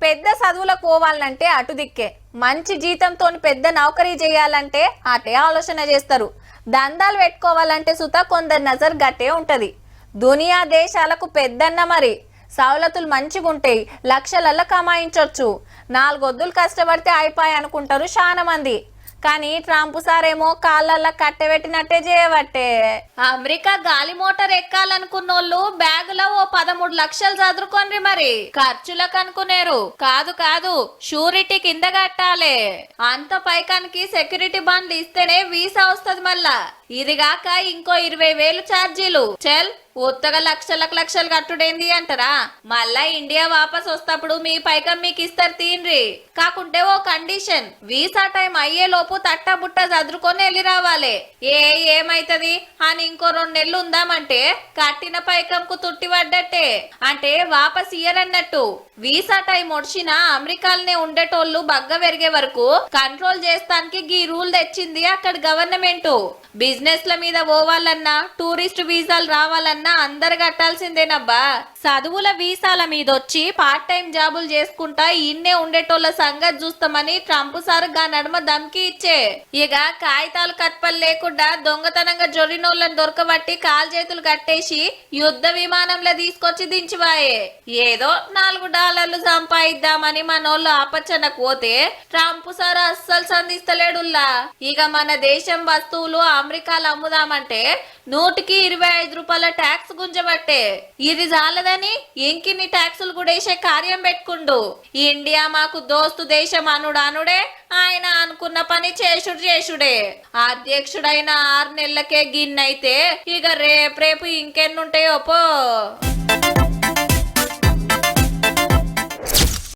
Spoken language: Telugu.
పెద్ద చదువులకు పోవాలంటే అటు దిక్కే, మంచి జీతంతో పెద్ద నౌకరీ చేయాలంటే అటే ఆలోచన చేస్తారు. దందాలు పెట్టుకోవాలంటే సుత కొందరు నజర్ గట్టే ఉంటది. దునియా దేశాలకు పెద్దన్న మరి సవలతులు మంచిగుంటాయి, లక్షలల్లో కమాయించవచ్చు. 4 వద్దులు కష్టపడితే అయిపోయి అనుకుంటారు చాలా మంది. కానీ ట్రంప్ సారేమో కాళ్ళల్లో కట్టెబెట్టినట్టే చేయబట్టే. అమెరికా గాలి మోటార్ ఎక్కాలనుకున్నోళ్ళు బ్యాగులో ఓ 13 లక్షలు చదువుకోండి, మరి ఖర్చులకు అనుకునేరు. కాదు కాదు, షూరిటీ కింద కట్టాలి. అంత పైకానికి సెక్యూరిటీ బాండ్లు ఇస్తేనే వీసా వస్తుంది. మళ్ళా ఇదిగాక ఇంకో 20,000 ఛార్జీలు. చెల్ ఉత్తగా లక్షలు కట్టుడేంది అంటారా? మళ్ళా ఇండియా వాపస్ వస్తప్పుడు మీ పైకం మీకు ఇస్తారు తీన్రి. కాకుంటే ఓ కండిషన్, వీసా టైం అయ్యే లోపు తట్టా బుట్ట చదువుకొని వెళ్ళి రావాలి. ఏమైతది అని ఇంకో 2 నెలలు ఉందామంటే కట్టిన పైకంకు తుట్టి పడ్డట్టే, అంటే వాపస్ ఇయ్యరన్నట్టు. వీసా టైం ఒడిచినా అమెరికాలనే ఉండేటోళ్ళు బగ్గ పెరిగే వరకు కంట్రోల్ చేస్తానికి గీ రూల్ తెచ్చింది అక్కడ గవర్నమెంట్. బిజినెస్ ల మీద పోవాలన్నా, టూరిస్ట్ వీసాలు రావాలన్నా అందరు కట్టాల్సిందేనబ్బా. చదువుల వీసాల మీద వచ్చి పార్ట్ టైం జాబులు చేసుకుంటా ఇన్నే ఉండేటోళ్ళ సంగతి చూస్తామని ట్రంప్ సార్ గా నడుమ దమ్కి ఇచ్చే. ఇక కాగితాలు కట్పలు లేకుండా దొంగతనంగా జొరినోళ్ళని దొరకబట్టి కాలు చేతులు కట్టేసి యుద్ధ విమానంలో తీసుకొచ్చి దించివాయే. ఏదో $4 సంపాదిద్దామని మనోళ్ళు ఆపచ్చనకు పోతే ట్రంప్ సార్ అస్సలు సంధిస్తలేడుల్లా. ఇక మన దేశం వస్తువులు అమెరికాలో అమ్ముదామంటే 100కి 25 రూపాయల ట్యాక్స్ గుంజబట్టే. ఇది చాలదని ఇంకిన్ని ట్యాక్సులు కూడా వేసే కార్యం పెట్టుకుండు. ఇండియా మాకు దోస్తు దేశం అనుడే ఆయన అనుకున్న పని చేసుడే. అధ్యక్షుడైన 6 నెలలకే గిన్నైతే ఇక రేపు ఇంకెన్నుంటాయో పో.